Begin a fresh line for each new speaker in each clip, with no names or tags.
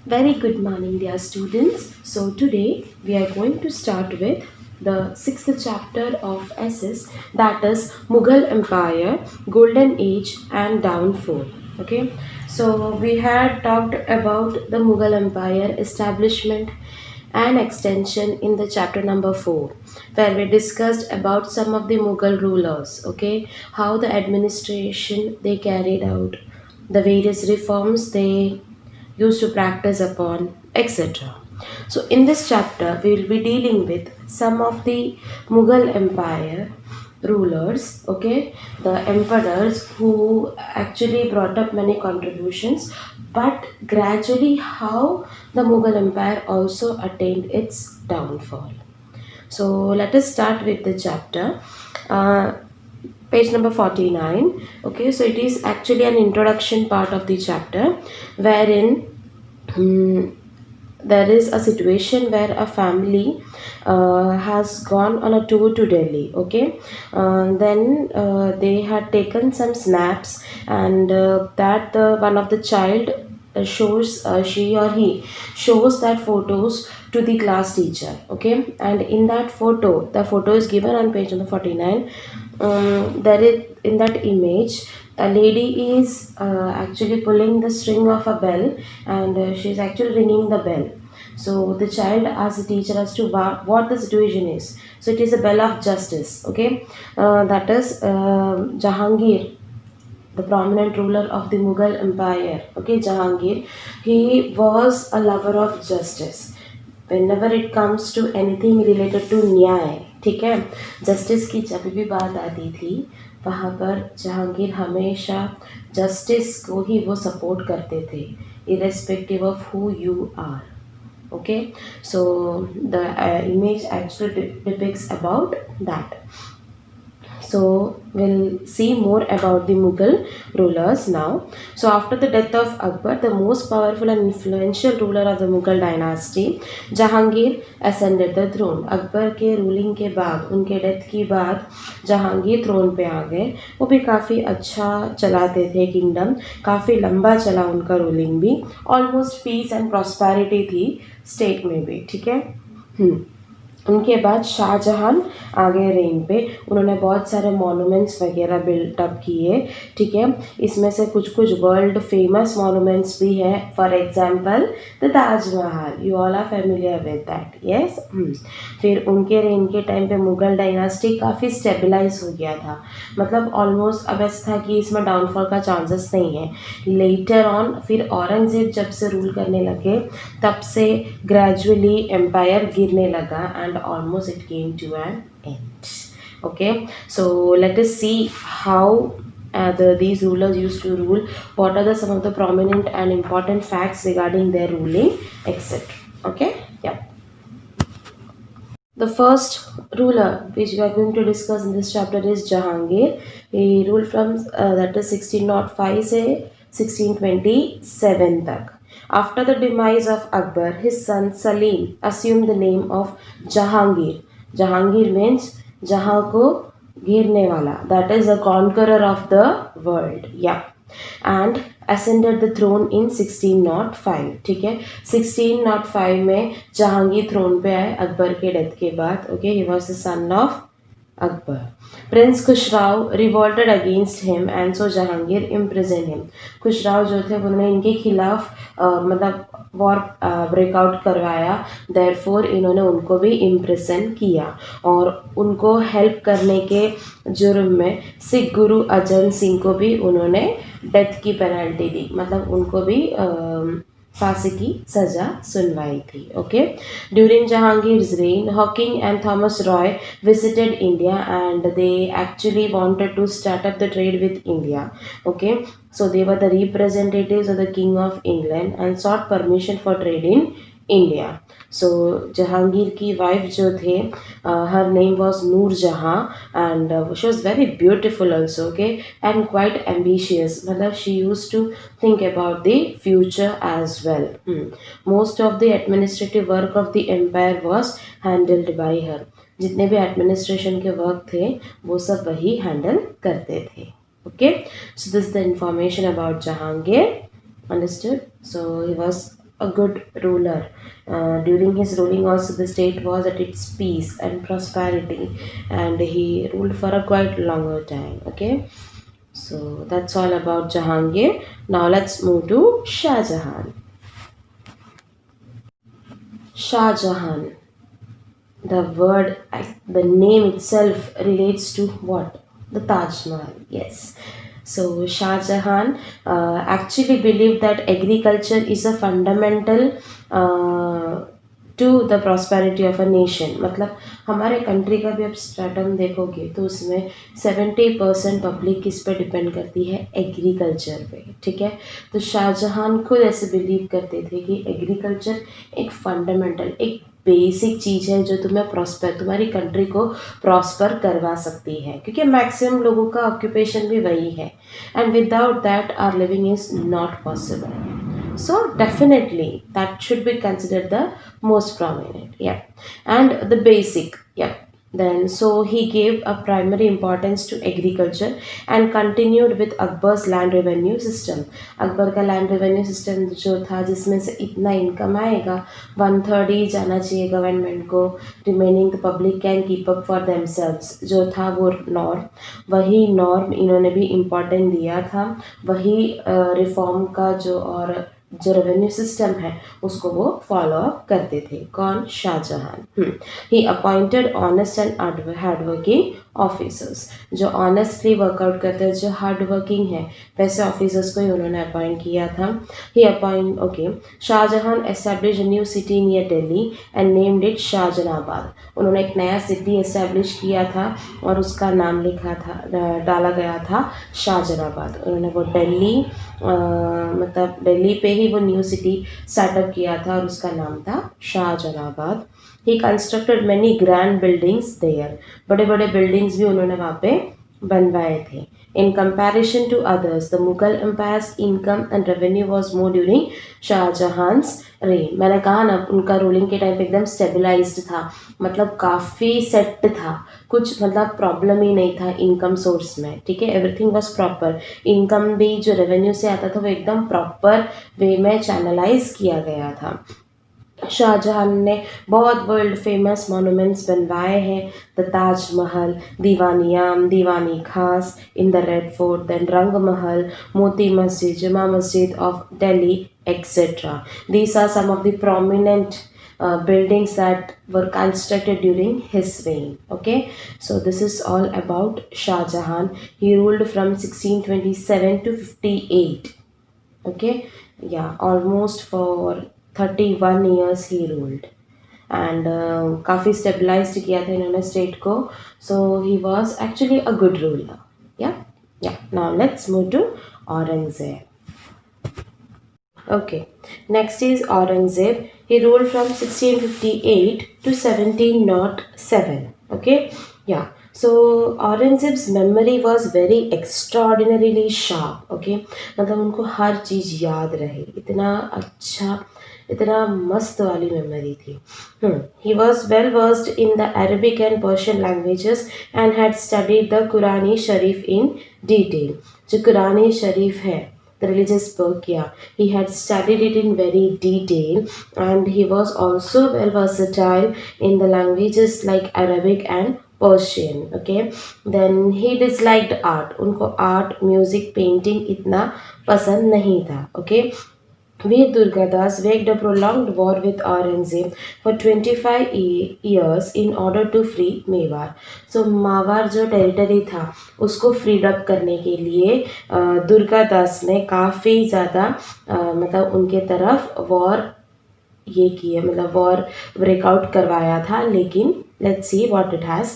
Very good morning, dear students. So, today we are going to start with the sixth chapter of SS, that is Mughal Empire, Golden Age, and Downfall. Okay, so we had talked about the Mughal Empire establishment and extension in the chapter number 4, where we discussed about some of the Mughal rulers. Okay, how the administration they carried out, the various reforms they used to practice upon, etc. So, in this chapter, we will be dealing with some of the Mughal Empire rulers, okay, the emperors who actually brought up many contributions, but gradually how the Mughal Empire also attained its downfall. So, let us start with the chapter. Uh, Page number 49. Okay, so it is actually an introduction part of the chapter wherein there is a situation where a family has gone on a tour to Delhi. Okay, then they had taken some snaps, and that one of the child shows she or he shows that photos to the class teacher. Okay, and in that photo, the photo is given on page number 49. There is in that image a lady is actually pulling the string of a bell, and she's actually ringing the bell. So the child asks the teacher as to what the situation is. So it is a bell of justice. Okay, that is Jahangir, the prominent ruler of the Mughal Empire. Okay, Jahangir, he was a lover of justice. Whenever it comes to anything related to न्याय, ठीक है, justice की जब भी बात आती थी वहाँ पर जहांगीर हमेशा जस्टिस को ही वो सपोर्ट करते थे, irrespective of who you are. Okay, so the image actually depicts about that. So we'll see more about the Mughal rulers now. So after the death of Akbar, the most powerful and influential ruler of the Mughal dynasty, Jahangir ascended the throne. Akbar के ruling के बाद, उनके death के बाद Jahangir throne पे आ गए. वो भी काफ़ी अच्छा चलाते थे किंगडम, काफ़ी लंबा चला उनका रूलिंग भी. ऑलमोस्ट पीस एंड प्रॉस्पेरिटी थी स्टेट में भी. ठीक है. उनके बाद शाहजहां आ गए रेन पे. उन्होंने बहुत सारे मॉन्यूमेंट्स वगैरह बिल्टअप किए. ठीक है, इसमें से कुछ कुछ वर्ल्ड फेमस मॉन्यूमेंट्स भी है. For example the Taj Mahal, you all are familiar with that. Yes. फिर उनके रेन के टाइम पे मुगल डायनास्टी काफ़ी स्टेबलाइज हो गया था. मतलब ऑलमोस्ट अब ऐसा था कि इसमें डाउनफॉल का चांसेस नहीं है. लेटर ऑन फिर औरंगजेब जब से रूल करने लगे तब से ग्रेजुअली एम्पायर गिरने लगा and almost it came to an end. Okay, so let us see how these rulers used to rule, what are some of the prominent and important facts regarding their ruling, etc. Okay, yeah. The first ruler which we are going to discuss in this chapter is Jahangir. He ruled from that is 1605 से 1627 तक. After the demise of Akbar, his son Salim assumed the name of Jahangir. Jahangir means जहाँ को घेरने वाला, that is the conqueror of the world. Yeah. And ascended the throne in 1605. ठीक है, 1605 में Jahangir throne पे आए अकबर के डेथ के बाद. Okay, he was the son of Akbar. Prince Khusrau revolted against him and so Jahangir imprisoned him. खुशराव जो थे उन्होंने इनके खिलाफ मतलब वॉर ब्रेकआउट करवाया. देयरफॉर इन्होंने उनको भी इम्प्रिजन किया और उनको हेल्प करने के जुर्म में सिख गुरु अजन सिंह को भी उन्होंने डेथ की पेनल्टी दी. मतलब उनको भी फांसी की सजा सुनवाई थी. Okay, during Jahangir's reign Hawking and Thomas Roe visited India and they actually wanted to start up the trade with India. Okay, so they were the representatives of the King of England and sought permission for trade in India. So Jahangir की wife जो थे her name was Noor Jahan and she was very beautiful also. Okay, and quite ambitious. मतलब she used to think about the future as well. Most of the administrative work of the empire was handled by her. जितने भी administration के work थे वो सब वही handle करते थे. Okay, so this the information about Jahangir. Understood. So he was a good ruler. During his ruling also the state was at its peace and prosperity, and he ruled for a quite longer time. Okay, so that's all about Jahangir. Now let's move to Shah Jahan. Shah Jahan, the name itself relates to what? The Taj Mahal. Yes. So Shah Jahan actually believed that agriculture is a fundamental to the prosperity of a nation. मतलब हमारे country का भी आप stratum देखोगे तो उसमें 70% public किस पे डिपेंड करती है? एग्रीकल्चर पे. ठीक है, तो शाहजहां खुद ऐसे बिलीव करते थे कि एग्रीकल्चर एक फंडामेंटल, एक बेसिक चीज़ है जो तुम्हारी कंट्री को प्रॉस्पर करवा सकती है, क्योंकि मैक्सिमम लोगों का ऑक्यूपेशन भी वही है, and without that our living is not possible. So definitely that should be considered the most prominent. Yeah, and the basic. Yeah. Then so he gave a primary importance to agriculture and continued with Akbar's land revenue system. Akbar का land revenue system जो था जिसमें से इतना income आएगा 1/3 ही जाना चाहिए government को, remaining the public can keep up for themselves, जो था वो नॉर्म, वही नॉर्म इन्होंने भी इम्पोर्टेंट दिया था. वही रिफॉर्म का जो रेवेन्यू सिस्टम है उसको वो फॉलो अप करते थे. कौन? Shah Jahan. He appointed honest and hard working officers. जो ऑनेस्टली वर्कआउट करते हैं, जो हार्ड वर्किंग है, वैसे ऑफिसर्स को ही उन्होंने अपॉइंट किया था. Shah Jahan establish a new city near Delhi and named it Shahjahanabad. उन्होंने एक नया सिटी एस्टैब्लिश किया था और उसका नाम डाला गया था शाहजहानाबाद. उन्होंने वो मतलब दिल्ली पे ही वो न्यू सिटी स्टार्टअप किया था और उसका नाम था Shahjahanabad. He constructed many grand buildings there. बड़े बड़े बिल्डिंग्स भी उन्होंने वहाँ पे बनवाए थे. In comparison to others the Mughal empires income and revenue was more during Shahjahan's reign. मैंने कहा ना उनका रूलिंग के टाइम पे एकदम स्टेबलाइज्ड था, मतलब काफ़ी सेट था, कुछ मतलब प्रॉब्लम ही नहीं था इनकम सोर्स में. ठीक है, एवरीथिंग वॉज प्रॉपर. इनकम भी जो रेवेन्यू से आता था वो एकदम प्रॉपर वे में चैनलाइज किया गया था. शाहजहां ने बहुत वर्ल्ड फेमस मॉन्यूमेंट्स बनवाए हैं. The Taj Mahal, Diwan i Am, Diwan i Khas in the red fort, then Rang Mahal, Moti Masjid, Juma Masjid of Delhi, etc. These are some of the prominent buildings that were constructed during his reign. Okay, so this is all about Shah Jahan. He ruled from 1627 to 58. Okay, yeah, almost for 31 years he ruled, and काफ़ी stabilised किया था इन्होंने state को. So he was actually a good ruler. Yeah, yeah. Now let's move to Aurangzeb. Okay, next is Aurangzeb. He ruled from 1658 to 1707. Okay, yeah. So Aurangzeb's memory was very extraordinarily sharp. Okay, मतलब उनको हर चीज़ याद रहे, इतना अच्छा, इतना मस्त वाली memory थी. He was well versed in the Arabic and Persian languages and had studied the Qurani Sharif in detail. जो कुरानी शरीफ है, the religious book, yeah, he had studied it in very detail, and he was also well versatile in the languages like Arabic and Persian. Okay, then he disliked art. उनको art, music, painting इतना पसंद नहीं था. Okay, Veer Durgadas waged a prolonged war with Aurangzeb for 25 years in order to free Mewar. So मावार जो territory था उसको freed up करने के लिए दुर्गादास ने काफ़ी ज़्यादा मतलब उनके तरफ वॉर ये किया, मतलब वॉर ब्रेकआउट करवाया था. लेकिन let's see what it has.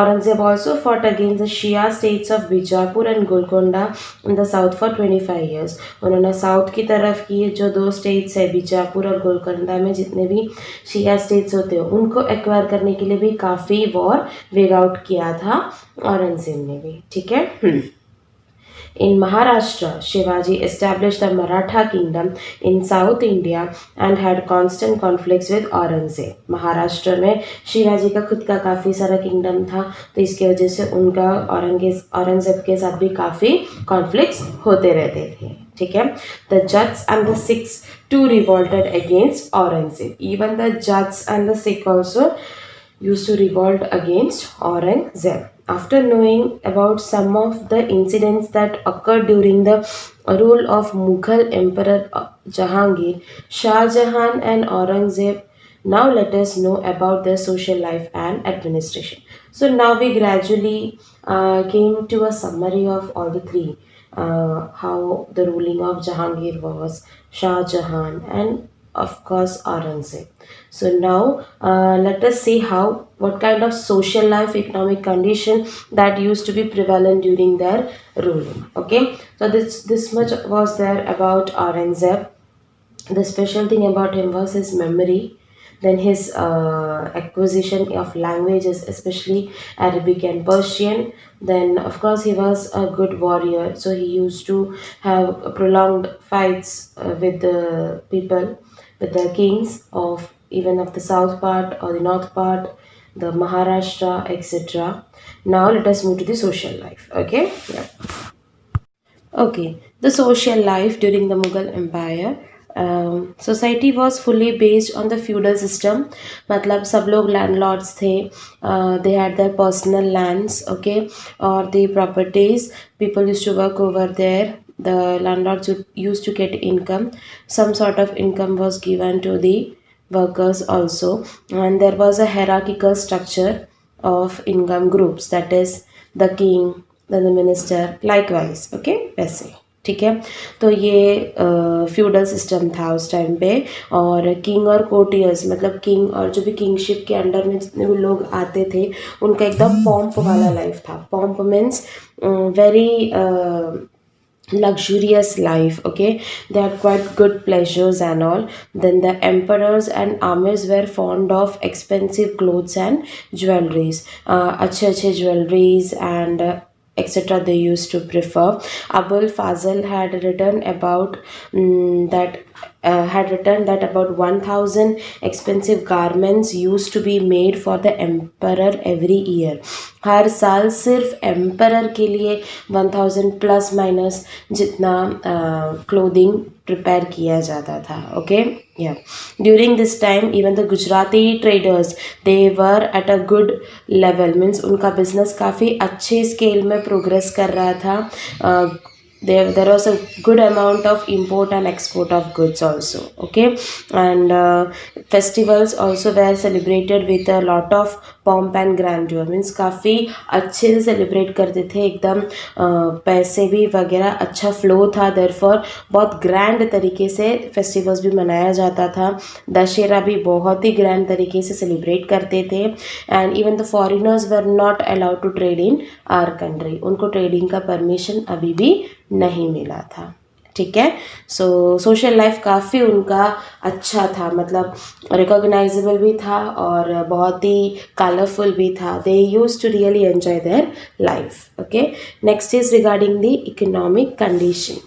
Aurangzeb also fought against the Shia states of Bijapur and Golconda in the south for 25 years. उन्होंने साउथ की तरफ की जो दो स्टेट्स है बीजापुर और गोलकोंडा में जितने भी शिया स्टेट्स होते हैं उनको एक्वायर करने के लिए भी काफ़ी वॉर वेग आउट किया था औरंगजेब ने भी. ठीक है. In Maharashtra, Shivaji established the Maratha kingdom in South India and had constant conflicts with Aurangzeb. Maharashtra में शिवाजी का खुद का काफ़ी सारा किंगडम था, तो इसकी वजह से उनका औरंगजेब के साथ भी काफ़ी कॉन्फ्लिक्ट्स होते रहते थे. ठीक है. The Jats and the Sikhs too revolted against Aurangzeb. Even the Jats and the Sikh also used to revolt against Aurangzeb. After knowing about some of the incidents that occurred during the rule of Mughal Emperor Jahangir, Shah Jahan and Aurangzeb, now let us know about their social life and administration. So now we gradually came to a summary of all the three. How the ruling of Jahangir was, Shah Jahan, and of course Aurangzeb. So now let us see how what kind of social life, economic condition that used to be prevalent during their ruling. Okay, so this much was there about Aurangzeb. The special thing about him was his memory, then his acquisition of languages, especially Arabic and Persian. Then, of course, he was a good warrior, so he used to have prolonged fights with the people, with the kings of even of the south part or the north part, the Maharashtra, etc. Now, let us move to the social life. Okay, yeah. Okay, the social life during the Mughal Empire. Society was fully based on the feudal system. मतलब सब लोग landlords थे. They had their personal lands, okay, or the properties. People used to work over there. The landlords used to get income. Some sort of income was given to the workers also, and there was a hierarchical structure of income groups. That is the king, then the minister, likewise. Okay, वैसे ठीक है. तो ये feudal system था उस time पे. और king और कोटियर्स मतलब किंग और जो भी किंगशिप के अंडर में जितने भी लोग आते थे उनका एकदम पॉम्प वाला लाइफ था. Pomp means very luxurious life. Okay, they had quite good pleasures and all. Then the emperors and armies were fond of expensive clothes and jewelries, अच्छे अच्छे jewelries and etc. they used to prefer. Abul Fazl had written about that about 1000 expensive garments used to be made for the emperor every year. हर साल सिर्फ emperor के लिए 1000 plus minus जितना clothing prepare किया जाता था. ओके, या during this time even the Gujarati traders they were at a good level. Means उनका बिजनेस काफ़ी अच्छे स्केल में प्रोग्रेस कर रहा था. There was a good amount of import and export of goods also. Okay, and festivals also were celebrated with a lot of pomp and grandeur. Means काफ़ी अच्छे से सेलिब्रेट करते थे एकदम. पैसे भी वगैरह अच्छा फ्लो था. देयरफॉर बहुत ग्रैंड तरीके से फेस्टिवल्स भी मनाया जाता था. दशहरा भी बहुत ही ग्रैंड तरीके से सेलिब्रेट करते थे. And even the foreigners were not allowed to trade in our country. उनको ट्रेडिंग का परमिशन अभी भी नहीं मिला था. ठीक है. सो सोशल लाइफ काफ़ी उनका अच्छा था. मतलब रिकॉग्नाइजेबल भी था और बहुत ही कलरफुल भी था. They use to really enjoy their life. Okay, next is regarding the economic condition.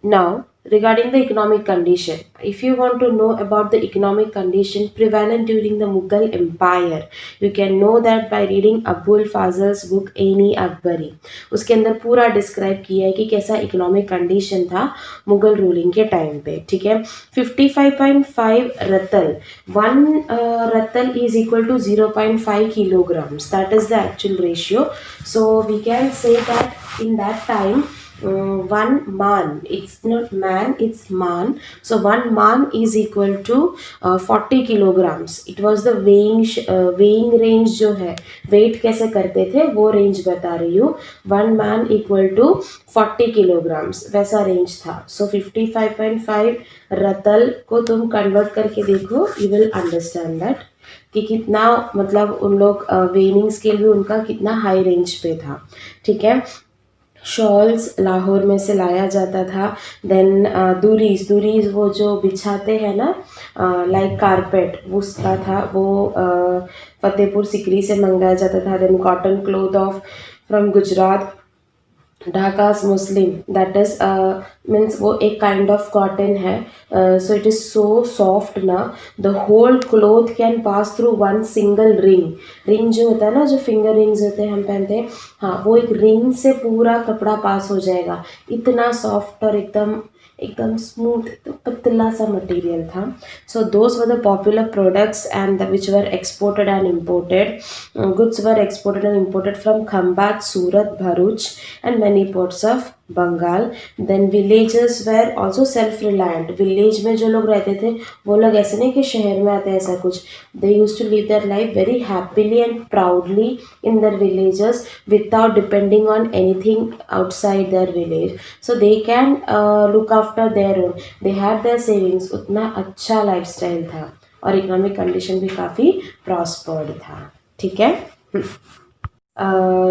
Now, regarding the economic condition, if you want to know about the economic condition prevalent during the Mughal Empire, you can know that by reading Abul Fazl's book Aini Akbari. उसके अंदर पूरा describe किया है कि कैसा economic condition था Mughal ruling के time पे. ठीक है. 55.5 रतल. One ratal is equal to 0.5 kilograms. That is the actual ratio. So we can say that in that time one man, it's not man, it's man, so one man is equal to 40 kilograms. It was the weighing range. जो है wait कैसे करते थे वो range बता रही हूँ. One man equal to 40 kilograms वैसा रेंज था. सो 55.5 रतल को तुम कन्वर्ट करके देखो, यू विल अंडरस्टैंड दैट कि कितना मतलब उन लोग वेइंग स्केल भी उनका कितना हाई रेंज पे था. ठीक है. शॉल्स लाहौर में से लाया जाता था. देन दूरीज वो जो बिछाते हैं ना लाइक कारपेट, उसका था वो फतेहपुर सिकरी से मंगाया जाता था. Then cotton cloth of from Gujarat Dhaka's muslim, that is means वो एक kind of cotton है, so it is so soft ना, the whole cloth can pass through one single ring. ring जो होता है ना, जो finger rings होते हैं हम पहनते हैं, हाँ वो एक ring से पूरा कपड़ा पास हो जाएगा, इतना soft और एकदम एकदम स्मूथ, तो पतला सा मटेरियल था. So those were the popular products and which were exported and imported. goods were exported and imported from Khambat, Surat, Bharuch and many ports of Bengal. Then villages were also self reliant. Village में जो लोग रहते थे वो लोग ऐसे नहीं कि शहर में आते हैं ऐसा कुछ. They use to live their life very happily and proudly in their villages without depending on anything outside their village. So they can look after their own. They had their savings. उतना अच्छा life style था और economic condition भी काफ़ी prospered था. ठीक है.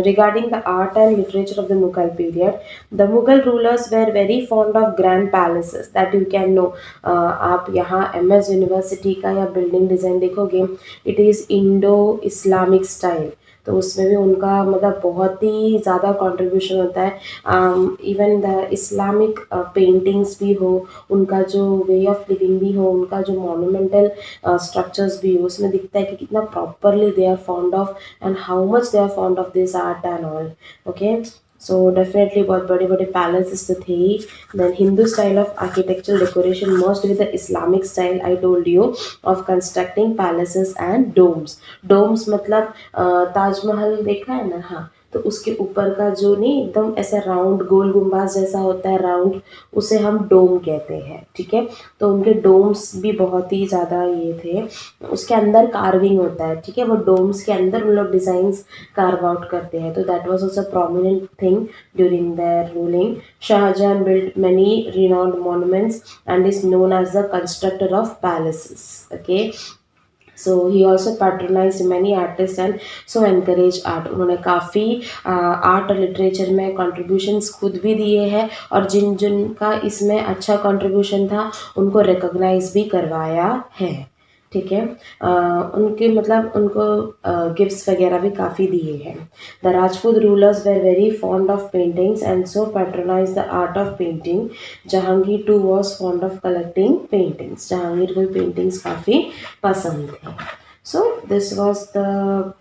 Regarding the art and literature of the Mughal period, the Mughal rulers were very fond of grand palaces that you can know. आप यहाँ MS यूनिवर्सिटी का या बिल्डिंग डिज़ाइन देखोगे, it is Indo Islamic style. तो उसमें भी उनका मतलब बहुत ही ज़्यादा कंट्रीब्यूशन होता है. इवन द इस्लामिक पेंटिंग्स भी हो, उनका जो वे ऑफ लिविंग भी हो, उनका जो मोनूमेंटल स्ट्रक्चर्स भी हो, उसमें दिखता है कि कितना properly they are fond of and how much they are fond of this art and all. Okay. So definitely बहुत बड़े बड़े पैलेसेस तो थे ही. Then Hindu style of architectural decoration merged with the Islamic style I told you of constructing palaces and domes. Domes मतलब ताजमहल देखा है ना, हाँ, तो उसके ऊपर का जो नहीं एकदम ऐसा राउंड गोल गुम्बाज जैसा होता है राउंड, उसे हम डोम कहते हैं. ठीक है. तो उनके डोम्स भी बहुत ही ज़्यादा ये थे. उसके अंदर कार्विंग होता है. ठीक है. वो डोम्स के अंदर उन लोग डिज़ाइंस कार्व आउट करते हैं. तो that was also prominent thing during their ruling. Shah Jahan built many renowned monuments and is known as the constructor of palaces. Okay. So he also patronise many artist and so encourage art. उन्होंने काफ़ी art और literature में contributions खुद भी दिए हैं और जिन जिनका इसमें अच्छा कॉन्ट्रीब्यूशन था उनको रिकॉग्नाइज भी करवाया है. ठीक है. उनके मतलब उनको गिफ्ट्स वगैरह भी काफ़ी दिए हैं. The Rajput rulers were very fond of paintings and so patronize the art of painting. Jahangir too was fond of collecting paintings. Jahangir को पेंटिंग्स काफ़ी पसंद थे. So this was the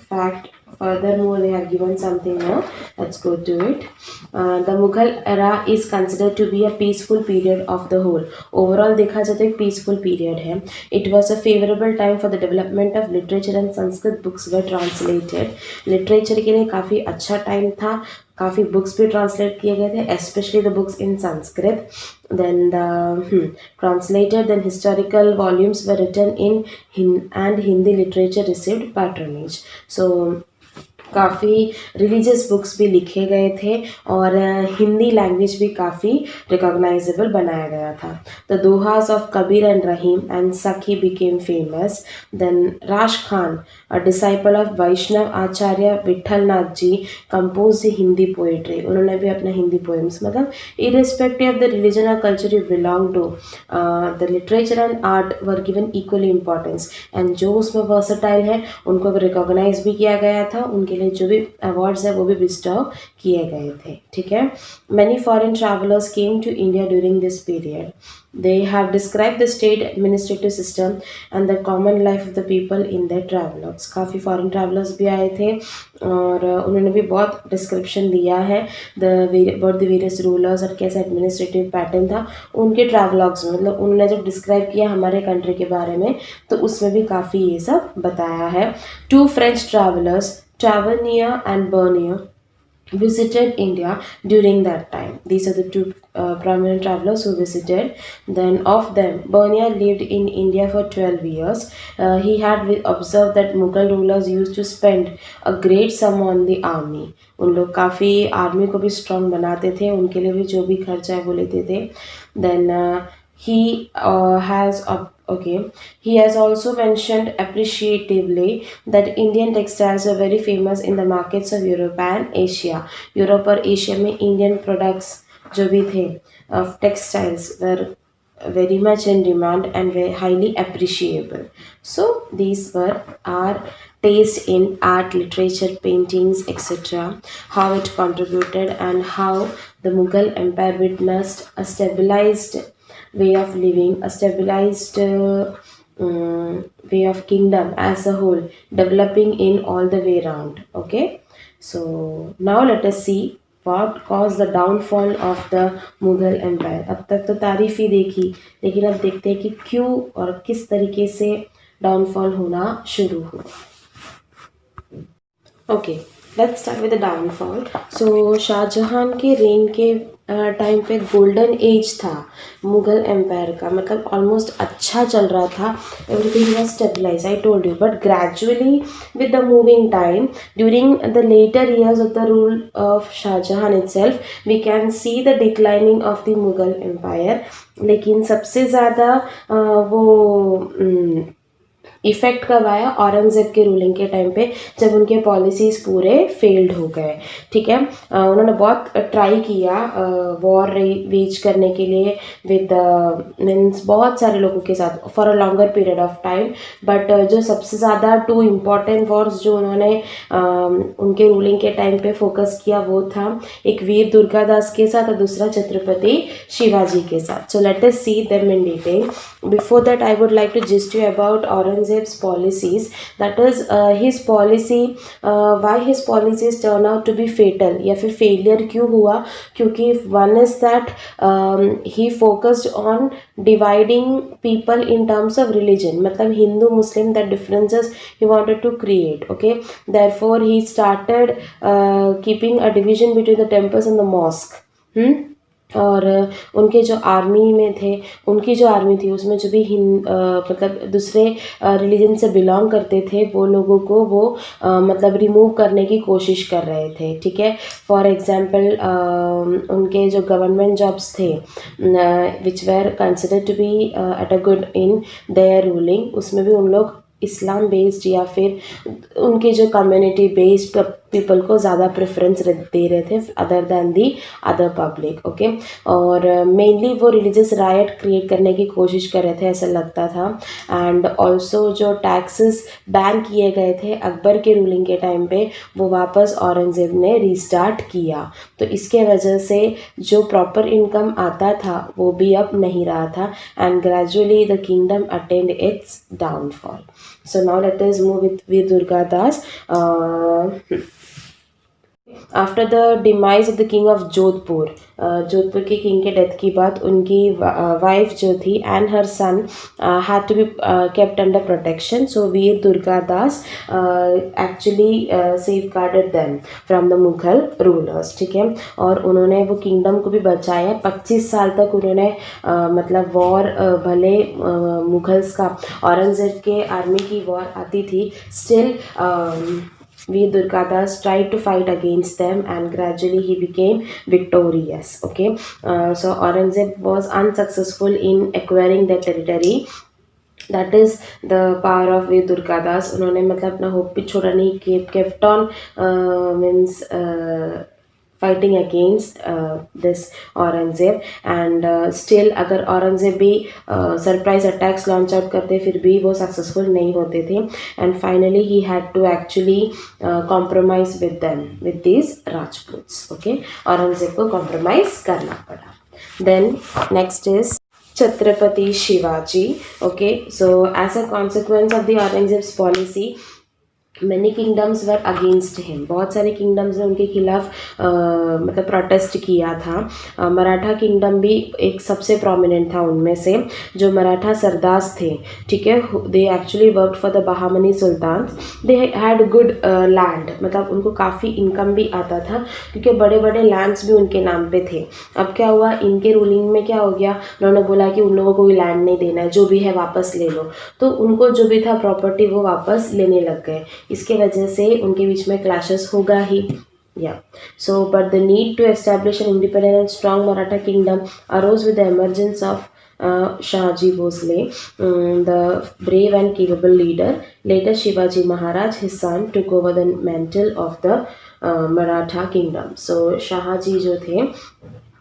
fact. Furthermore, they have given something now. Let's go to it. The Mughal era is considered to be a peaceful period of the whole. Overall देखा जाए तो एक peaceful period है. It was a favorable time for the development of literature and Sanskrit books were translated. Literature के लिए काफ़ी अच्छा time था. काफ़ी बुक्स भी ट्रांसलेट किए गए थे, specially the books in Sanskrit. then the translated then historical volumes were written in and Hindi literature received patronage. So काफ़ी रिलीजियस बुक्स भी लिखे गए थे और हिंदी लैंग्वेज भी काफ़ी रिकॉग्नाइजेबल बनाया गया था. The dohas of Kabir and Rahim and Sakhi became famous. Then Ras Khan, a disciple of Vaishnav Acharya Vithal Nath ji, compose Hindi poetry. उन्होंने भी अपना हिंदी पोएम्स मतलब इरिस्पेक्टिव ऑफ द रिलीजन और culture you belong to, the literature and art were given equally importance. And जो उसमें वर्सटाइल है उनको recognise भी किया गया था. उनके लिए जो भी अवार्ड्स है वो भी बिस्टॉ किए गए थे. ठीक है. Many foreign travellers came to India during this period. They have describe the state administrative system and the common life of the people in their travellers. काफ़ी फॉरेन ट्रैवलर्स भी आए थे और उन्होंने भी बहुत डिस्क्रिप्शन दिया है अबाउट द वेरियस रूलर्स और कैसा एडमिनिस्ट्रेटिव पैटर्न था उनके ट्रैवलॉग्स में. मतलब उन्होंने जब डिस्क्राइब किया हमारे कंट्री के बारे में तो उसमें भी काफ़ी ये सब बताया है. Two French travellers, Tavernier and Bernier, visited India during that time. These are the two prominent travelers who visited. Then of them, Bernier lived in India for 12 years. He had observed that Mughal rulers used to spend a great sum on the army. उन लोग काफ़ी army को भी strong बनाते थे, उनके लिए भी जो भी खर्चा है वो लेते थे. Then he has okay, he has also mentioned appreciatively that Indian textiles are very famous in the markets of Europe and Asia. Europe और एशिया में इंडियन प्रोडक्ट्स जो भी थे of textiles were very much in demand and very highly appreciable. So these were our taste in art, literature, paintings, etc. How it contributed and how the Mughal Empire witnessed a stabilized way of living, a stabilized way of kingdom as a whole, developing in all the way round. Okay, so now let us see what caused the downfall of the Mughal empire. अब तक तो तारीफ ही देखी, लेकिन अब देखते हैं कि क्यों और किस तरीके से डाउनफॉल होना शुरू हुआ. Okay, let's start with the downfall. So Shahjahan के रेन के टाइम पे गोल्डन एज था मुगल एम्पायर का, मतलब ऑलमोस्ट अच्छा चल रहा था, everything was stabilise, I told you. But gradually with the moving time, during the later years of the rule of Shah Jahan itself, we can see the declining of the Mughal empire. लेकिन सबसे ज़्यादा वो इफेक्ट कब आया? औरंगज़ेब के रूलिंग के time पे, जब उनके पॉलिसीज़ पूरे फेल्ड हो गए. ठीक है, उन्होंने बहुत ट्राई किया वॉर वेज करने के लिए विद मीन्स बहुत सारे लोगों के साथ for a longer period of time. But जो सबसे ज़्यादा टू इम्पॉर्टेंट वॉर्स जो उन्होंने उनके रूलिंग के टाइम पे फोकस किया वो था एक वीर दुर्गादास के साथ और दूसरा छत्रपति शिवाजी के साथ. So let us see them in detail. Before that, I would like to gist you about Aurangzeb's policies. That is, his policy, why his policies turn out to be fatal या फिर failure क्यों हुआ? क्योंकि one is that he focused on dividing people in terms of religion. मतलब हिंदू मुस्लिम that differences he wanted to create. Okay, therefore he started keeping a division between the temples and the mosque. और उनके जो army में थे, उनकी जो army थी उसमें जो भी मतलब दूसरे रिलीजन से बिलोंग करते थे वो लोगों को वो मतलब रिमूव करने की कोशिश कर रहे थे. ठीक है, फॉर एग्जांपल उनके जो गवर्नमेंट जॉब्स थे which were considered to be at a good in their ruling, उसमें भी उन लोग इस्लाम बेस्ड या फिर उनके जो कम्युनिटी बेस्ड पीपल को ज़्यादा प्रेफरेंस दे रहे थे other than the other public. Okay, और मेनली वो रिलीजियस रायट क्रिएट करने की कोशिश कर रहे थे ऐसा लगता था. एंड ऑल्सो जो टैक्सेस बैन किए गए थे अकबर के रूलिंग के टाइम पे वो वापस औरंगज़ेब ने रीस्टार्ट किया. तो इसके वजह से जो प्रॉपर इनकम आता था वो भी अब नहीं रहा था and gradually the kingdom attend it's downfall. So now let us move with Veer Durgadas. After the demise of the king of Jodhpur, Jodhpur के किंग के डेथ के बाद उनकी वाइफ जो थी and her son had to be kept under protection. So Veer Durgadas actually safeguarded them from the Mughal rulers. ठीक है, और उन्होंने वो किंगडम को भी बचाया. 25 साल तक उन्होंने मतलब वॉर भले मुगल्स का औरंगजेब के आर्मी की वॉर आती थी, still Veer Durgadas tried to fight against them and gradually he became victorious. Okay, so Aurangzeb was unsuccessful in acquiring the territory. That is the power of Veer Durgadas. उन्होंने मतलब अपना hope भी छोड़ा नहीं, kept on means fighting against this Aurangzeb and still अगर औरंगजेब भी surprise attacks launch out करते फिर भी वो सक्सेसफुल नहीं होते थे and finally he had to actually compromise with them with these Rajputs. Okay, Aurangzeb को कॉम्प्रोमाइज करना पड़ा. Then next is Chhatrapati Shivaji. Okay, so as a consequence of the Aurangzeb's policy, many kingdoms were against him. बहुत सारे kingdoms ने उनके खिलाफ मतलब protest किया था. मराठा किंगडम भी एक सबसे प्रोमिनेंट था उनमें से. जो मराठा सरदार्स थे, ठीक है, they actually work for the Bahamani sultan. They had good land, मतलब उनको काफ़ी इनकम भी आता था क्योंकि बड़े बड़े लैंड्स भी उनके नाम पे थे. अब क्या हुआ, इनके रूलिंग में क्या हो गया, उन्होंने बोला कि उन लोगों को भी लैंड नहीं देना है, जो भी है वापस ले लो. तो उनको जो भी था प्रॉपर्टी वो वापस लेने लग गए. इसके वजह से उनके बीच में क्लैशेस होगा ही. So but the need to establish an independent and strong Maratha kingdom arose with the emergence of Shahaji Bhosle, the brave and capable leader. Later Shivaji Maharaj, his son, took over the mantle of the Maratha kingdom. So Shahaji जो थे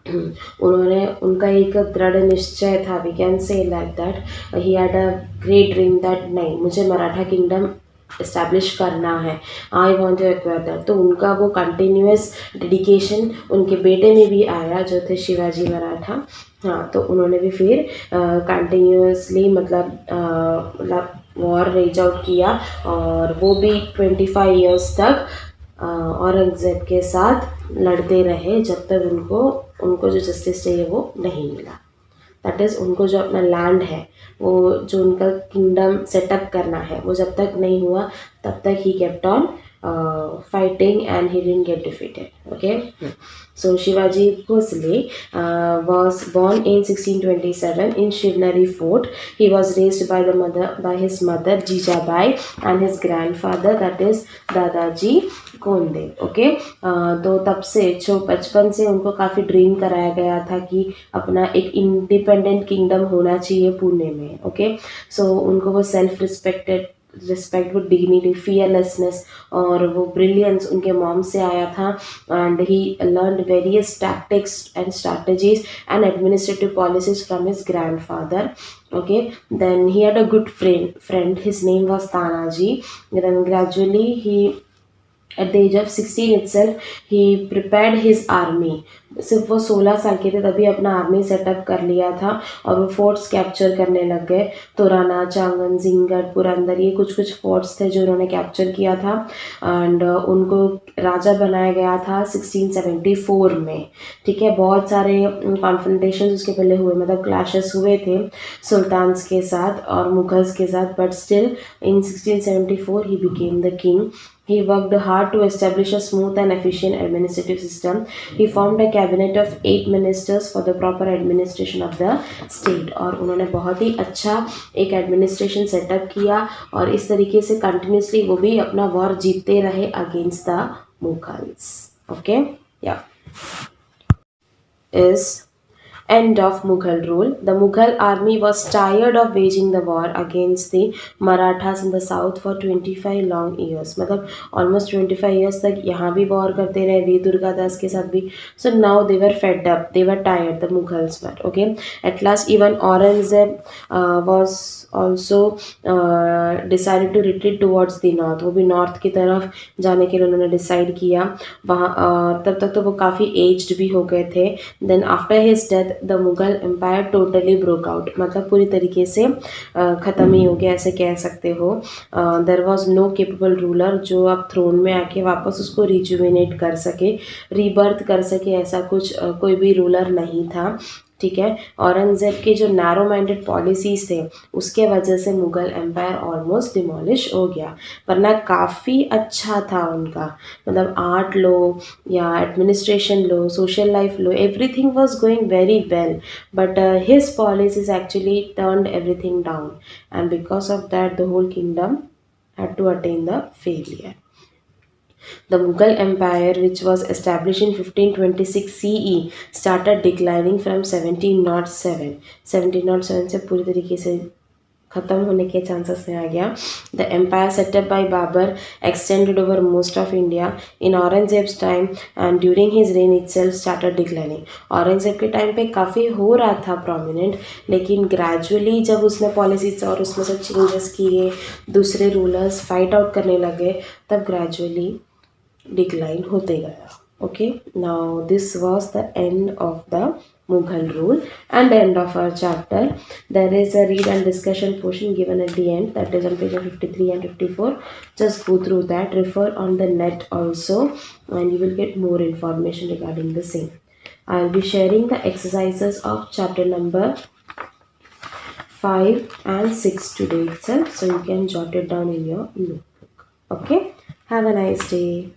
उन्होंने उनका एक दृढ़ निश्चय था, we can say like that, he had a great dream that नहीं, मुझे मराठा किंगडम इस्टेब्लिश करना है, I want to acquire that. तो उनका वो कंटिन्यूस डेडिकेशन उनके बेटे में भी आया जो थे शिवाजी मराठा। हाँ, तो उन्होंने भी फिर कंटिन्यूसली मतलब वॉर रेज आउट किया, और वो भी 25 ईयर्स तक औरंगज़ेब के साथ लड़ते रहे, जब तक उनको उनको जो जस्टिस चाहिए वो नहीं मिला। दैट इज़, उनको जो अपना लैंड है, वो जो उनका किंगडम सेटअप करना है, वो जब तक नहीं हुआ तब तक he kept on fighting and he didn't get defeated. Okay. So Shivaji Bhosle was born in 1627 in Shivneri Fort. He was raised by his mother Jijabai and his grandfather, that is Dadaji Konde. Okay. तो तब से जो बचपन से उनको काफ़ी dream कराया गया था कि अपना एक इंडिपेंडेंट किंगडम होना चाहिए पुणे में। ओके, सो उनको वो रिस्पेक्ट वो डिग्निटी, फियरलेसनेस और वो ब्रिलियंस उनके मॉम से आया था। And he learn various tactics and strategies and administrative policies from his grandfather. Okay, then he had a good friend. His name was Tanaji. Then gradually at the age of 16 itself he prepared his army. सिर्फ वो 16 साल के थे तभी अपना army setup कर लिया था, और वो फोर्ट्स कैप्चर करने लग गए। तोराना, चांगन, जिंगड़, पुरंदर, ये कुछ कुछ फोर्ट्स थे जो उन्होंने कैप्चर किया था। एंड उनको राजा बनाया गया था 1674 में। ठीक है, बहुत सारे कॉन्फ्रंटेशन उसके पहले हुए, मतलब क्लैशेस हुए थे सुल्तान्स के साथ और मुगल्स के साथ, but still in 1674 he became the king. He worked hard to establish a smooth and efficient administrative system. He formed a cabinet of 8 ministers for the proper administration of the state. और उन्होंने बहुत ही अच्छा एक administration setup किया, और इस तरीके से कंटिन्यूसली वो भी अपना वॉर जीतते रहे अगेंस्ट द मुगल्स. ओके, या is end of Mughal rule. The Mughal army was tired of waging the war against the Marathas in the south for 25 long years. मतलब almost 25 years तक यहाँ भी war करते रहे, वीर दुर्गादास के साथ भी. So now they were fed up, they were tired, the Mughals were. Okay, at last even Aurangzeb was also decided to retreat towards the north. वो भी north की तरफ जाने के लिए उन्होंने decide किया. वहाँ तब तक तो वो काफ़ी aged भी हो गए थे. Then after his death the Mughal empire totally broke out, मतलब पूरी तरीके से ख़त्म ही हो गया, ऐसे कह सकते हो. There was know capable ruler जो अब थ्रोन में आके वापस उसको रिजुविनेट कर सके, रीबर्थ कर सके, ऐसा कुछ कोई भी रूलर नहीं था. ठीक है, औरंगज़ेब के जो नैरो माइंडेड पॉलिसीज़ थे उसके वजह से मुग़ल एम्पायर ऑलमोस्ट डिमोलिश हो गया, वरना काफ़ी अच्छा था उनका. मतलब आर्ट लो या एडमिनिस्ट्रेशन लो, सोशल लाइफ लो, everything was going very well, but his policies actually turned everything down, and because of that the whole kingdom had to attain the failure. The Mughal Empire, which was established in 1526 CE, started declining from 1707. 1707 से पूरी तरीके से ख़त्म होने के chances में आ गया. The empire setup by Babar extended over most of India in Aurangzeb's time, and during his reign itself started declining. Aurangzeb के टाइम पे काफ़ी हो रहा था प्रोमिनेंट, लेकिन ग्रेजुअली जब उसने पॉलिसीज और उसमें सब चेंजेस किए, दूसरे रूलर्स फाइट आउट करने लगे, तब ग्रेजुअली डिक्लाइन होते गया. Okay, now this was the end of the Mughal rule and end of our chapter. There is a read and discussion portion given at the end, that is on page 53 and 54. Just go through that, refer on the net also, and you will get more information regarding the same. I will be sharing the exercises of chapter number 5 and 6 today itself, so you can jot it down in your notebook. Okay, have a nice day.